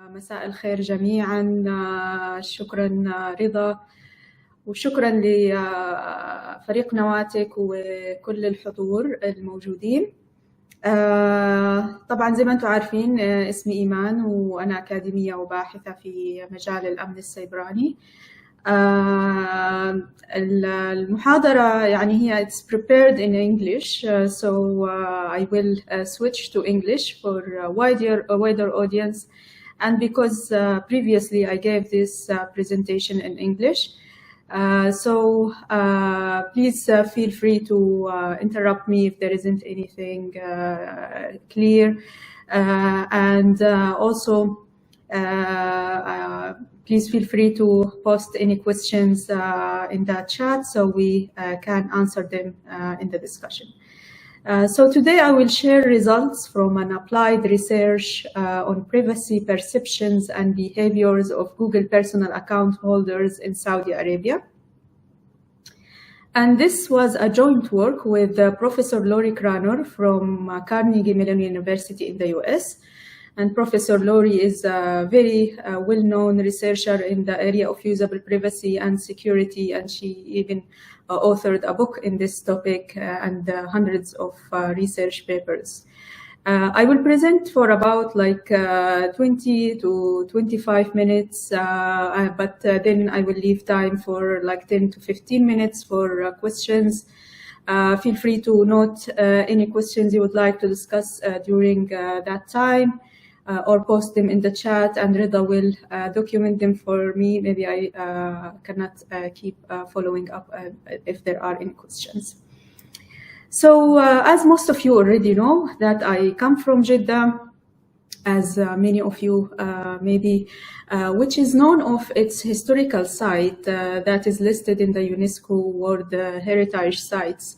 مساء الخير جميعا. شكرا رضا، وشكرا لفريق نواتك وكل الحضور الموجودين. طبعا زي ما انتم عارفين اسمي إيمان، وأنا أكاديمية وباحثة في مجال الأمن السيبراني. المحاضرة يعني هي it's prepared in English, so I will switch to English for a wider audience, and because previously I gave this presentation in English, so please feel free to interrupt me if there isn't anything clear, and also please feel free to post any questions in the chat so we can answer them in the discussion. So today I will share results from an applied research on privacy perceptions and behaviors of Google personal account holders in Saudi Arabia. And this was a joint work with Professor Lori Cranor from Carnegie Mellon University in the US. And Professor Lori is a very well-known researcher in the area of usable privacy and security, and she even authored a book in this topic and hundreds of research papers. I will present for about like 20 to 25 minutes, but then I will leave time for like 10 to 15 minutes for questions. Feel free to note any questions you would like to discuss during that time. Or post them in the chat, and Rida will document them for me. Maybe I cannot keep following up if there are any questions. So as most of you already know, that I come from Jeddah, as many of you maybe, which is known of its historical site that is listed in the UNESCO World Heritage Sites.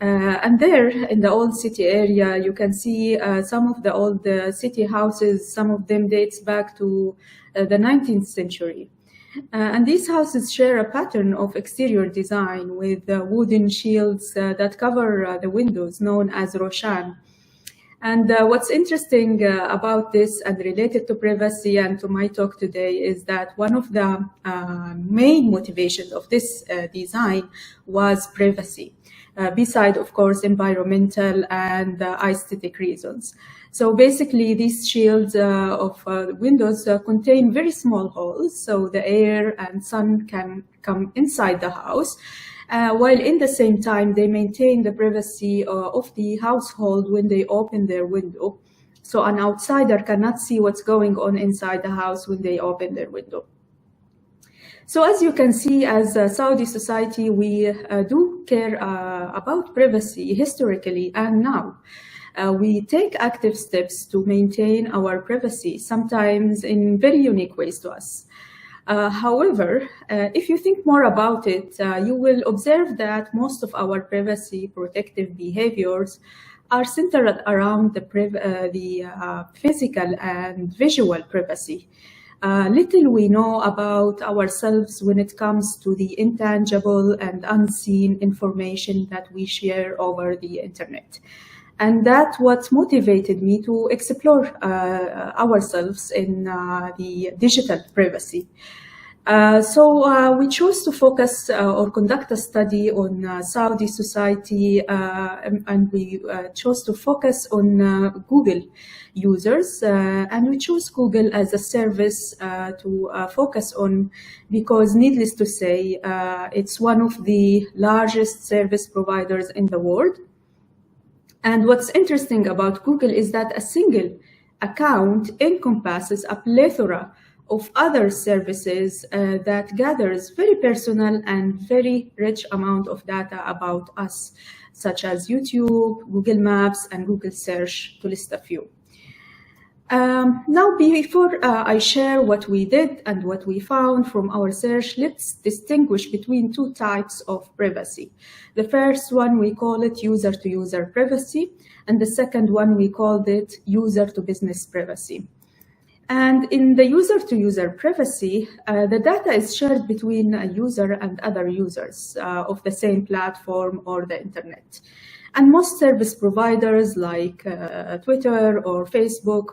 And there in the old city area, you can see some of the old city houses. Some of them dates back to the 19th century. And these houses share a pattern of exterior design with wooden shields that cover the windows, known as roshan. And what's interesting about this and related to privacy and to my talk today is that one of the main motivations of this design was privacy. Beside, of course, environmental and aesthetic reasons. So basically, these shields of windows contain very small holes, so the air and sun can come inside the house, while in the same time, they maintain the privacy of the household when they open their window. So an outsider cannot see what's going on inside the house when they open their window. So as you can see, as a Saudi society, we do care about privacy historically and now. We take active steps to maintain our privacy, sometimes in very unique ways to us. However, if you think more about it, you will observe that most of our privacy protective behaviors are centered around the physical and visual privacy. Little we know about ourselves when it comes to the intangible and unseen information that we share over the internet. And that's what motivated me to explore ourselves in the digital privacy. So we chose to focus or conduct a study on Saudi society, and we chose to focus on Google users, and we chose Google as a service to focus on because, needless to say, it's one of the largest service providers in the world. And what's interesting about Google is that a single account encompasses a plethora of other services that gathers very personal and very rich amount of data about us, such as YouTube, Google Maps, and Google Search, to list a few. Now, before I share what we did and what we found from our search, let's distinguish between two types of privacy. The first one, we call it user-to-user privacy, and the second one, we called it user-to-business privacy. And in the user-to-user privacy, the data is shared between a user and other users of the same platform or the internet. And most service providers like Twitter or Facebook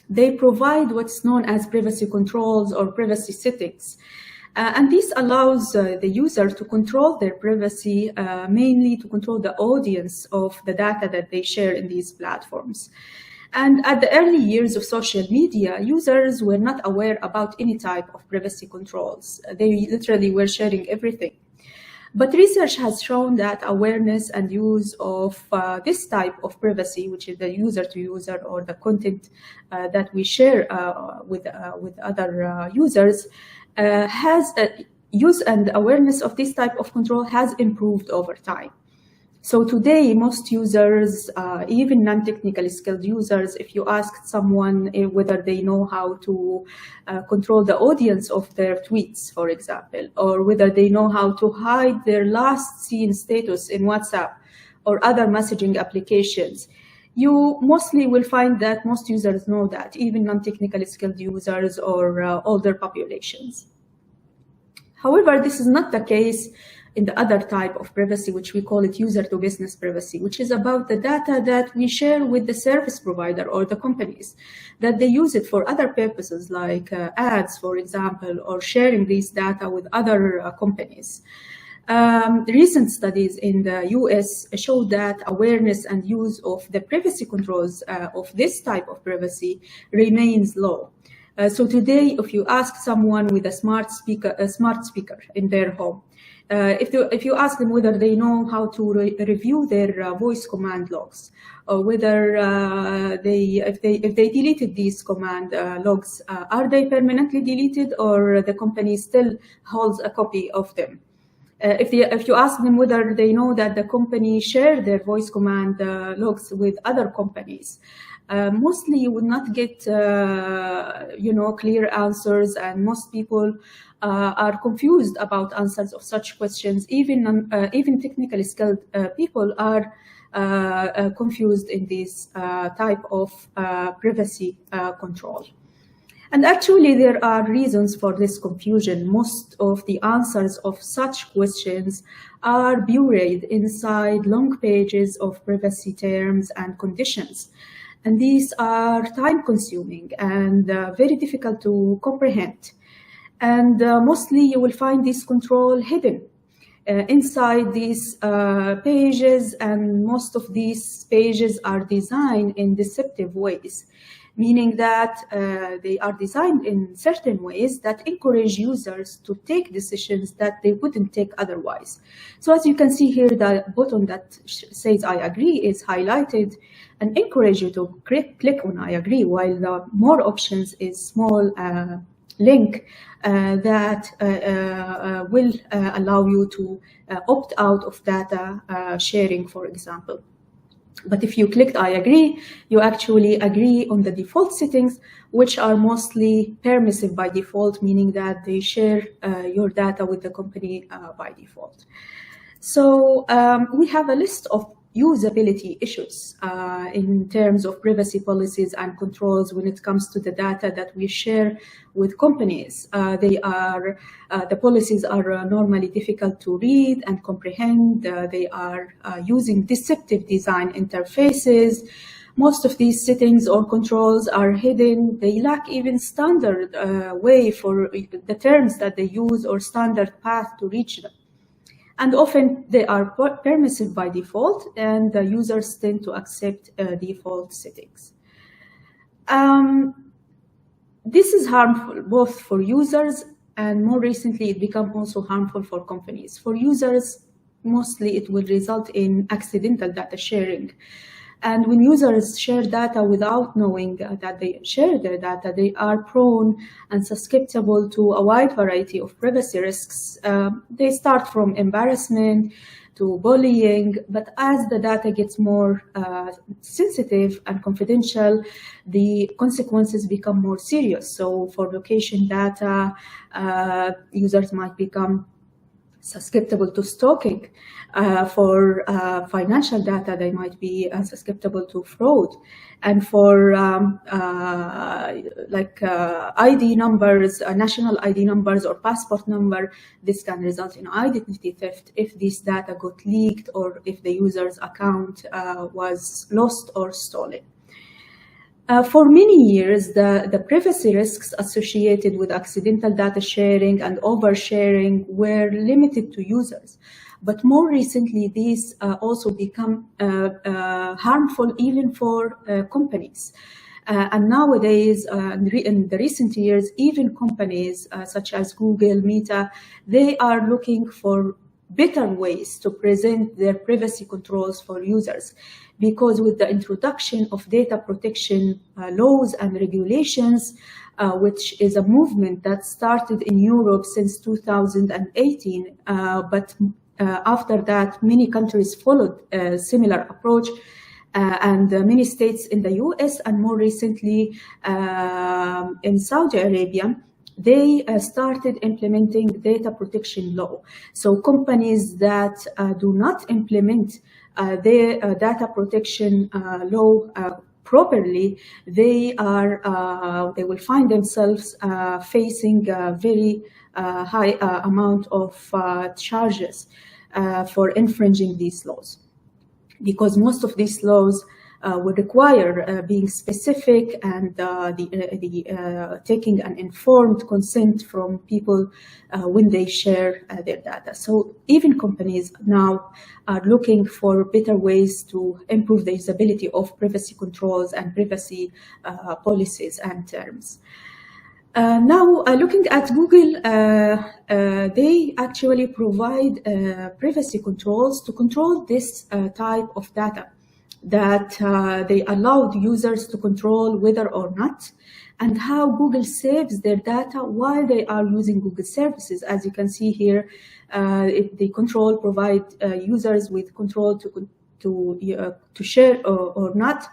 They provide what's known as privacy controls or privacy settings. And this allows the user to control their privacy, mainly to control the audience of the data that they share in these platforms. And at the early years of social media, users were not aware about any type of privacy controls. They literally were sharing everything. But research has shown that awareness and use of this type of privacy, which is the user-to-user or the content that we share with other users, use and awareness of this type of control has improved over time. So today, most users, even non-technically skilled users, if you ask someone whether they know how to control the audience of their tweets, for example, or whether they know how to hide their last seen status in WhatsApp or other messaging applications, you mostly will find that most users know that, even non-technically skilled users or older populations. However, this is not the case in the other type of privacy, which we call it user-to-business privacy, which is about the data that we share with the service provider or the companies, that they use it for other purposes like ads, for example, or sharing these data with other companies. Recent studies in the US show that awareness and use of the privacy controls of this type of privacy remains low. So today, if you ask someone with a smart speaker in their home, if you ask them whether they know how to review their voice command logs, or whether if they deleted these command logs, are they permanently deleted, or the company still holds a copy of them? If you ask them whether they know that the company share their voice command logs with other companies, mostly you would not get clear answers, and most people are confused about answers of such questions. Even technically skilled people are confused in this type of privacy control. And actually, there are reasons for this confusion. Most of the answers of such questions are buried inside long pages of privacy terms and conditions. And these are time-consuming and very difficult to comprehend. And mostly you will find this control hidden inside these pages, and most of these pages are designed in deceptive ways, meaning that they are designed in certain ways that encourage users to take decisions that they wouldn't take otherwise. So as you can see here, the button that says I agree is highlighted and encourage you to click on I agree, while the more options is small link that will allow you to opt out of data sharing, for example. But if you clicked I agree, you actually agree on the default settings, which are mostly permissive by default, meaning that they share your data with the company by default. So we have a list of usability issues in terms of privacy policies and controls when it comes to the data that we share with companies. The policies are normally difficult to read and comprehend. They are using deceptive design interfaces. Most of these settings or controls are hidden. They lack even standard way for the terms that they use or standard path to reach them. And often they are permissive by default, and the users tend to accept default settings. This is harmful both for users, and more recently it became also harmful for companies. For users, mostly it will result in accidental data sharing. And when users share data without knowing that they share their data, they are prone and susceptible to a wide variety of privacy risks. They start from embarrassment to bullying, but as the data gets more sensitive and confidential, the consequences become more serious. So for location data, users might become susceptible to stalking. For financial data, they might be susceptible to fraud. And for ID numbers, national ID numbers or passport number, this can result in identity theft if this data got leaked or if the user's account was lost or stolen. For many years, the privacy risks associated with accidental data sharing and oversharing were limited to users. But more recently, these also become harmful even for companies. And nowadays, in the recent years, even companies such as Google, Meta, they are looking for better ways to present their privacy controls for users. Because with the introduction of data protection laws and regulations, which is a movement that started in Europe since 2018, but after that, many countries followed a similar approach, and many states in the US and more recently in Saudi Arabia, they started implementing data protection law. So companies that do not implement their data protection law properly, they will find themselves facing a very high amount of charges for infringing these laws, because most of these laws would require being specific and taking an informed consent from people when they share their data. So even companies now are looking for better ways to improve the usability of privacy controls and privacy policies and terms. Now, looking at Google, they actually provide privacy controls to control this type of data that they allowed users to control whether or not, and how Google saves their data while they are using Google services. As you can see here, the control provide users with control to share or not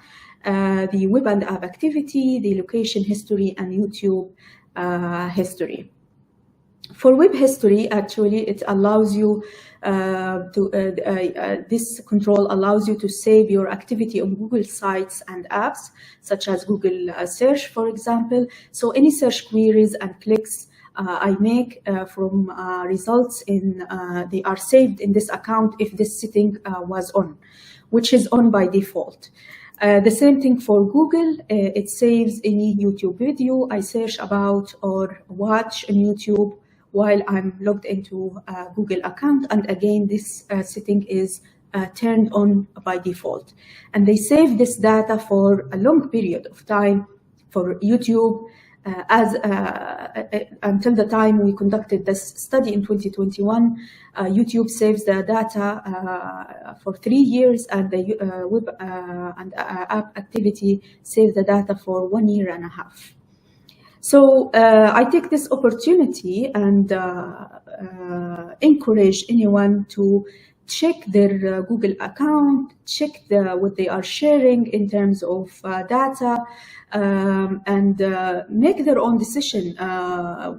the web and app activity, the location history, and YouTube history. For web history, actually, it allows you this control allows you to save your activity on Google sites and apps, such as Google search, for example. So any search queries and clicks I make from results they are saved in this account if this setting was on, which is on by default. The same thing for Google. It saves any YouTube video I search about or watch on YouTube while I'm logged into a Google account. And again, this setting is turned on by default. And they save this data for a long period of time for YouTube, until the time we conducted this study in 2021. YouTube saves the data for 3 years, and the web and app activity saves the data for 1.5 years. So I take this opportunity and encourage anyone to check their Google account, check what they are sharing in terms of data, and make their own decision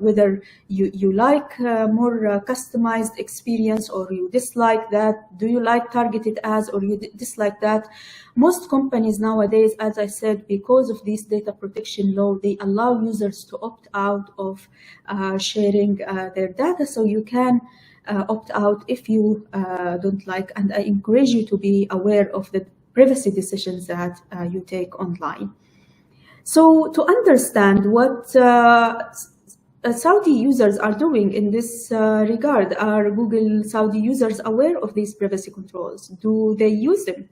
whether you like more customized experience or you dislike that. Do you like targeted ads or you dislike that? Most companies nowadays, as I said, because of this data protection law, they allow users to opt out of sharing their data. So you can opt out if you don't like, and I encourage you to be aware of the privacy decisions that you take online. So to understand what Saudi users are doing in this regard, are Google Saudi users aware of these privacy controls? Do they use them?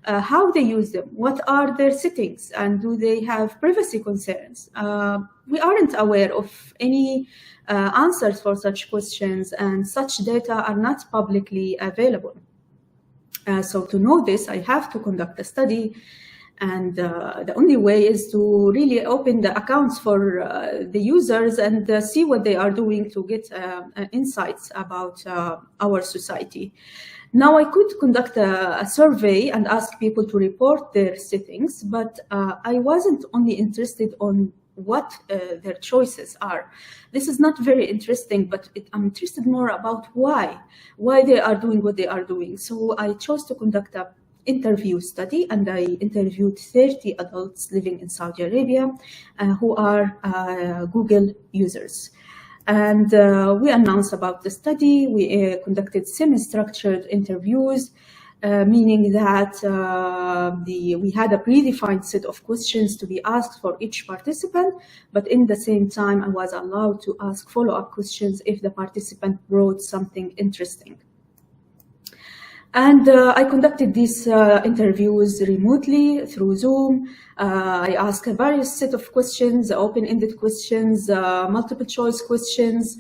How they use them? What are their settings? And do they have privacy concerns? We aren't aware of any answers for such questions, and such data are not publicly available. So to know this, I have to conduct a study, and the only way is to really open the accounts for the users and see what they are doing to get insights about our society. Now, I could conduct a survey and ask people to report their settings, but I wasn't only interested on what their choices are. This is not very interesting, but I'm interested more about why they are doing what they are doing. So I chose to conduct an interview study, and I interviewed 30 adults living in Saudi Arabia who are Google users. And we announced about the study. We conducted semi-structured interviews, meaning that we had a predefined set of questions to be asked for each participant, but in the same time, I was allowed to ask follow-up questions if the participant brought something interesting. And I conducted these interviews remotely through Zoom. I asked a various set of questions, open-ended questions, multiple choice questions,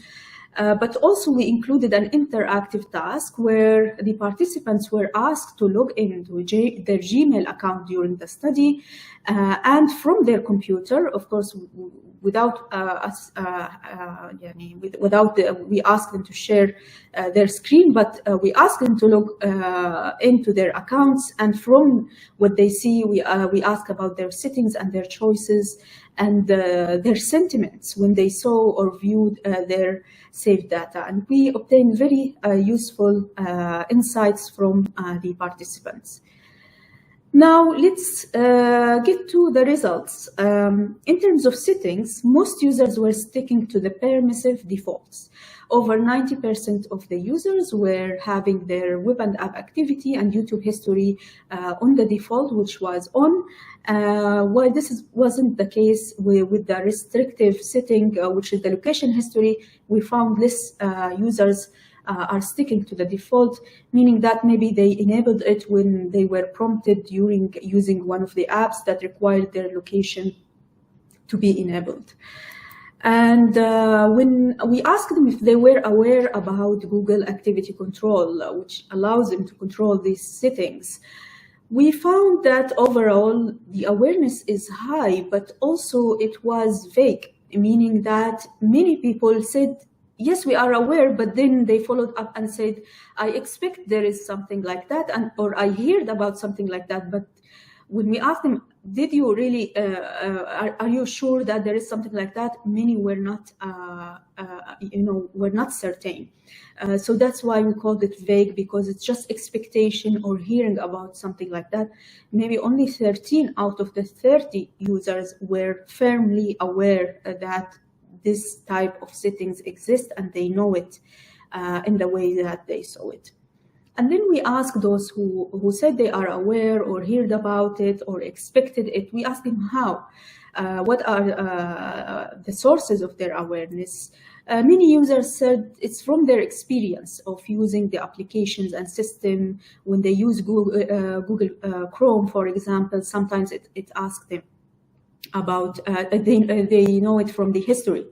but also we included an interactive task where the participants were asked to log into their Gmail account during the study, and from their computer, of course, without we asked them to share their screen, but we asked them to log into their accounts, and from what they see, we ask about their settings and their choices and their sentiments when they saw or viewed their saved data. And we obtained very useful insights from the participants. Now let's get to the results. In terms of settings, most users were sticking to the permissive defaults. Over 90% of the users were having their web and app activity and YouTube history on the default, which was on, while this wasn't the case with the restrictive setting, which is the location history. We found less users are sticking to the default, meaning that maybe they enabled it when they were prompted during using one of the apps that required their location to be enabled. And when we asked them if they were aware about Google Activity Control, which allows them to control these settings, we found that overall the awareness is high, but also it was vague, meaning that many people said, yes, we are aware, but then they followed up and said, I expect there is something like that, or I heard about something like that. But when we asked them, did you really, are you sure that there is something like that? Many were not, were not certain. So that's why we called it vague, because it's just expectation or hearing about something like that. Maybe only 13 out of the 30 users were firmly aware that this type of settings exist and they know it in the way that they saw it. And then we asked those who said they are aware or heard about it or expected it, we asked them how, what are the sources of their awareness. Many users said it's from their experience of using the applications and system. When they use Google Chrome, for example, sometimes it asks them about, they know it from the history.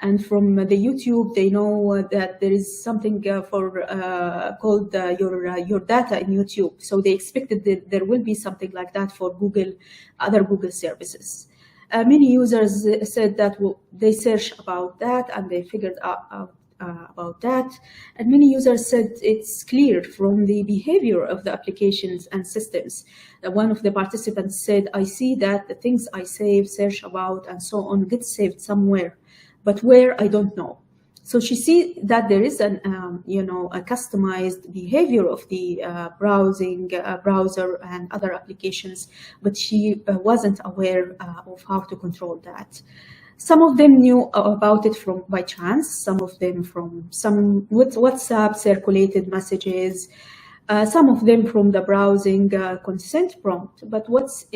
And from the YouTube, they know that there is something called your data in YouTube. So they expected that there will be something like that for Google, other Google services. Many users said that they searched about that and they figured out about that. And many users said it's clear from the behavior of the applications and systems. One of the participants said, I see that the things I save, search about, and so on get saved somewhere, but where, I don't know. So she sees that there is a customized behavior of the browser and other applications, but she wasn't aware of how to control that. Some of them knew about it by chance, some of them from some WhatsApp circulated messages, some of them from the browsing consent prompt. But what's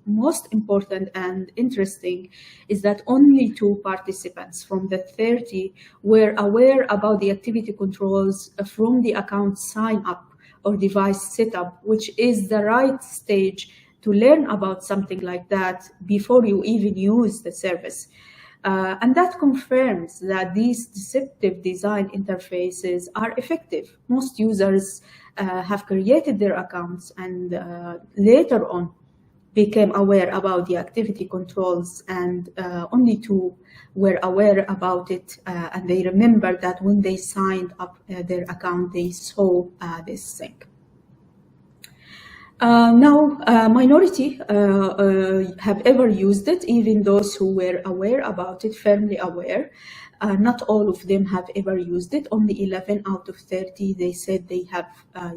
most important and interesting is that only 2 participants from the 30 were aware about the activity controls from the account sign up or device setup, which is the right stage to learn about something like that before you even use the service. And that confirms that these deceptive design interfaces are effective. Most users have created their accounts and later on became aware about the activity controls, and only 2 were aware about it, and they remember that when they signed up their account, they saw this thing. Now, minority have ever used it, even those who were aware about it, firmly aware. Not all of them have ever used it. Only 11 out of 30, they said they have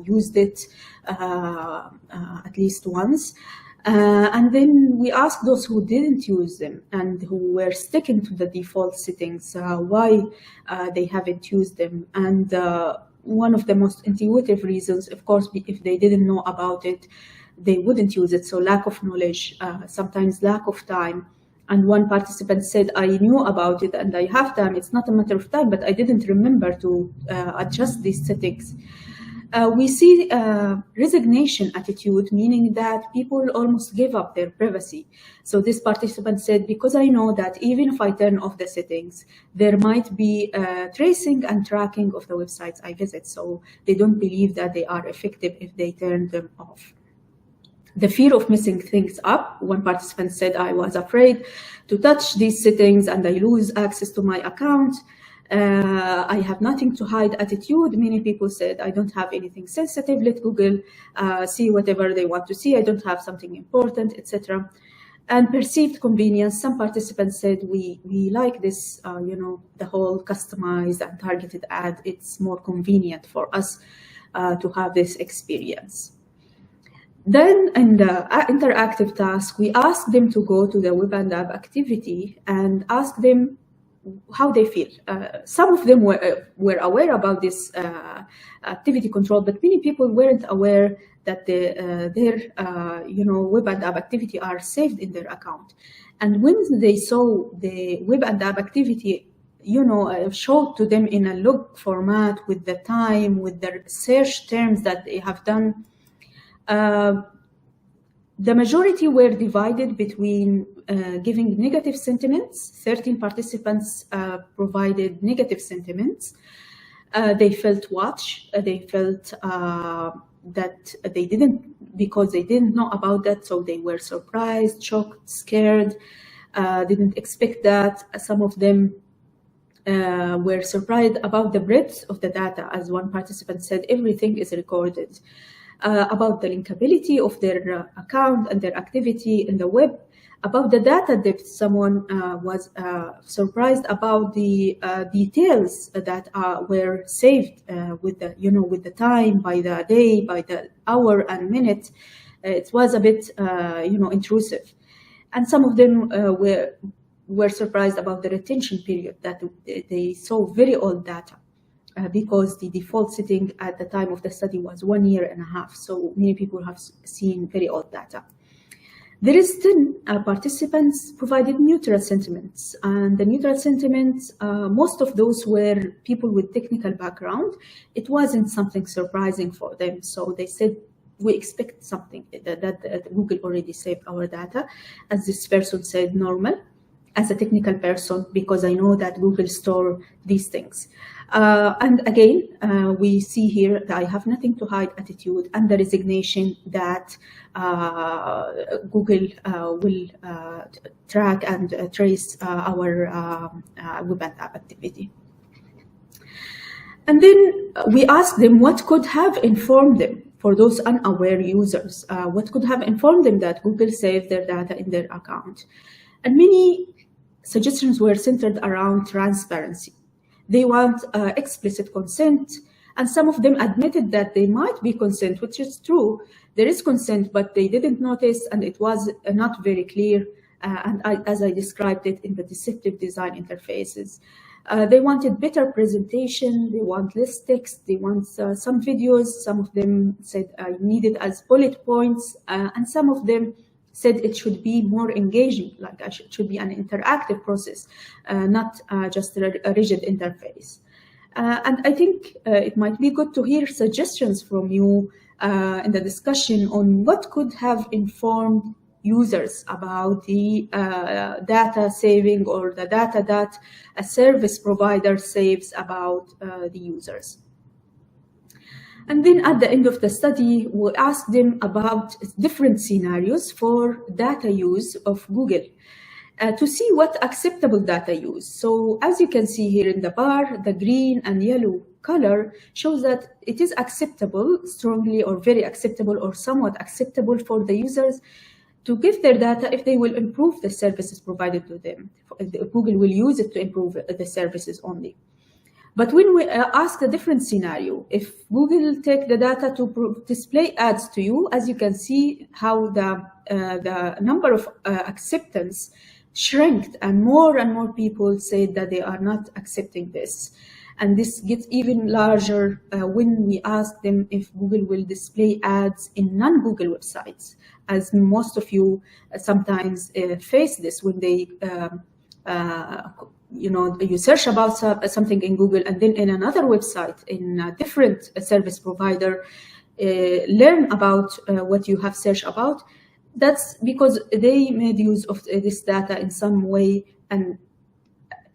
used it at least once. And then we asked those who didn't use them and who were sticking to the default settings why they haven't used them. And one of the most intuitive reasons. Of course, if they didn't know about it, they wouldn't use it. So lack of knowledge, sometimes lack of time. And one participant said, I knew about it and I have time. It's not a matter of time, but I didn't remember to adjust these settings. We see resignation attitude, meaning that people almost give up their privacy. So this participant said, because I know that even if I turn off the settings, there might be tracing and tracking of the websites I visit. So they don't believe that they are effective if they turn them off. The fear of messing things up. One participant said, I was afraid to touch these settings and I lose access to my account. I have nothing to hide attitude. Many people said, I don't have anything sensitive. Let Google see whatever they want to see. I don't have something important, etc. And perceived convenience. Some participants said, we like this, the whole customized and targeted ad. It's more convenient for us to have this experience. Then in the interactive task, we asked them to go to the web and app activity and ask them how they feel. Some of them were aware about this activity control, but many people weren't aware that their web and app activity are saved in their account. And when they saw the web and app activity, showed to them in a log format with the time, with the search terms that they have done, the majority were divided between giving negative sentiments. 13 participants provided negative sentiments. They felt watched. They felt that they didn't, because they didn't know about that, so they were surprised, shocked, scared, didn't expect that. Some of them were surprised about the breadth of the data. As one participant said, everything is recorded. About the linkability of their account and their activity in the web, about the data depth. Someone was surprised about the details that were saved with the time, by the day, by the hour and minute. It was a bit intrusive, and some of them were surprised about the retention period, that they saw very old data. Because the default setting at the time of the study was 1.5 years. So many people have seen very old data. There is 10 participants provided neutral sentiments. And the neutral sentiments, most of those were people with technical background. It wasn't something surprising for them. So they said, we expect something, that Google already saved our data. As this person said, normal. As a technical person, because I know that Google store these things. And again, we see here that I have nothing to hide attitude and the resignation that Google will track and trace our web and app activity. And then we asked them what could have informed them, for those unaware users, what could have informed them that Google saved their data in their account. And many suggestions were centered around transparency. They want explicit consent, and some of them admitted that they might be consent, which is true. There is consent, but they didn't notice, and it was not very clear, as I described it in the deceptive design interfaces. They wanted better presentation, they want less text, they want some videos. Some of them said needed as bullet points, and some of them said it should be more engaging, like it should be an interactive process, not just a rigid interface. And I think it might be good to hear suggestions from you in the discussion on what could have informed users about the data saving, or the data that a service provider saves about the users. And then at the end of the study, we asked them about different scenarios for data use of Google to see what acceptable data use. So as you can see here in the bar, the green and yellow color shows that it is acceptable, strongly or very acceptable or somewhat acceptable for the users to give their data if they will improve the services provided to them. Google will use it to improve the services only. But when we ask a different scenario, if Google take the data to display ads to you, as you can see how the number of acceptance shrinked, and more people said that they are not accepting this. And this gets even larger when we ask them if Google will display ads in non-Google websites, as most of you sometimes face this when they, you search about something in Google, and then in another website, in a different service provider, learn about what you have searched about. That's because they made use of this data in some way, and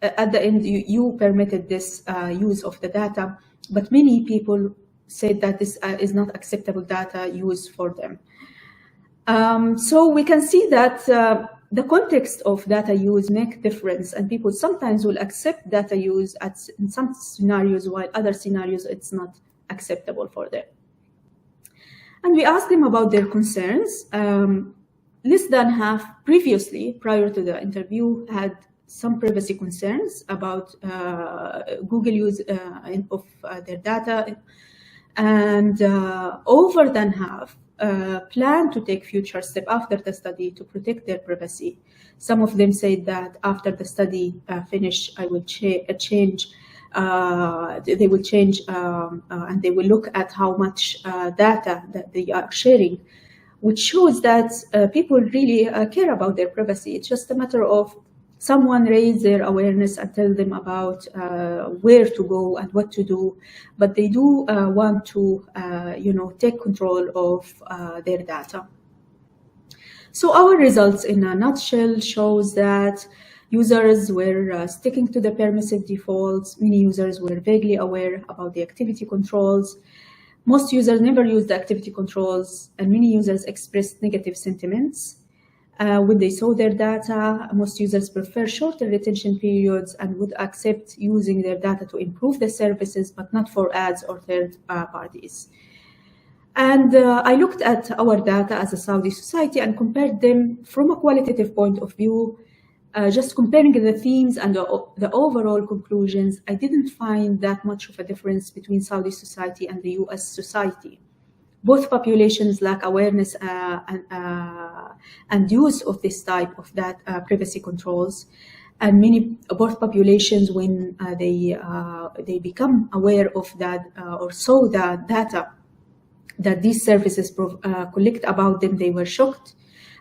at the end, you permitted this use of the data, but many people said that this is not acceptable data use for them. So we can see that the context of data use make difference, and people sometimes will accept data use in some scenarios, while other scenarios it's not acceptable for them. And we asked them about their concerns. Less than half previously, prior to the interview, had some privacy concerns about Google use of their data, and over than half plan to take future steps after the study to protect their privacy. Some of them said that after the study finished, I will change. They will change and they will look at how much data that they are sharing, which shows that people really care about their privacy. It's just a matter of someone raise their awareness and tell them about where to go and what to do, but they do want to, take control of their data. So our results in a nutshell shows that users were sticking to the permissive defaults. Many users were vaguely aware about the activity controls. Most users never used the activity controls, and many users expressed negative sentiments. When they saw their data, most users prefer shorter retention periods and would accept using their data to improve the services, but not for ads or third parties. And I looked at our data as a Saudi society and compared them from a qualitative point of view. Just comparing the themes and the overall conclusions, I didn't find that much of a difference between Saudi society and the US society. Both populations lack awareness and use of this type of privacy controls, and both populations, when they become aware of that or saw the data that these services collect about them, they were shocked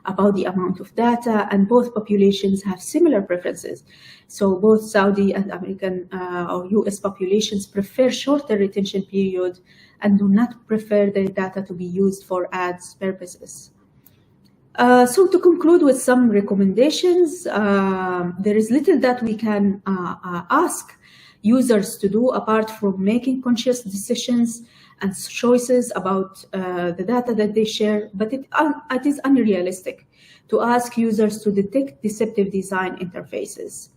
about the amount of data, and both populations have similar preferences. So both Saudi and American or US populations prefer shorter retention period and do not prefer their data to be used for ads purposes. So to conclude with some recommendations, there is little that we can ask users to do apart from making conscious decisions and choices about the data that they share, but it is unrealistic to ask users to detect deceptive design interfaces.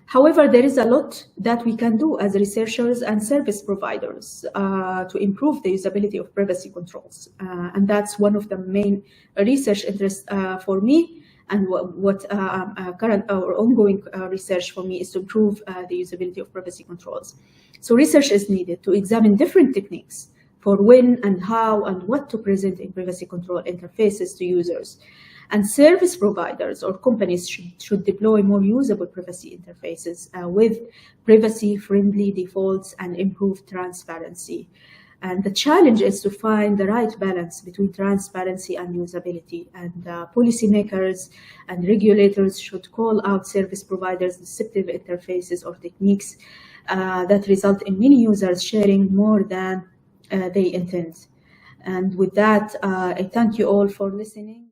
However, there is a lot that we can do as researchers and service providers to improve the usability of privacy controls. And that's one of the main research interests for me, and what current or ongoing research for me is to improve the usability of privacy controls. So research is needed to examine different techniques for when and how and what to present in privacy control interfaces to users. And service providers or companies should deploy more usable privacy interfaces with privacy-friendly defaults and improved transparency. And the challenge is to find the right balance between transparency and usability. And policymakers and regulators should call out service providers' deceptive interfaces or techniques that result in many users sharing more than they intend. And with that, I thank you all for listening.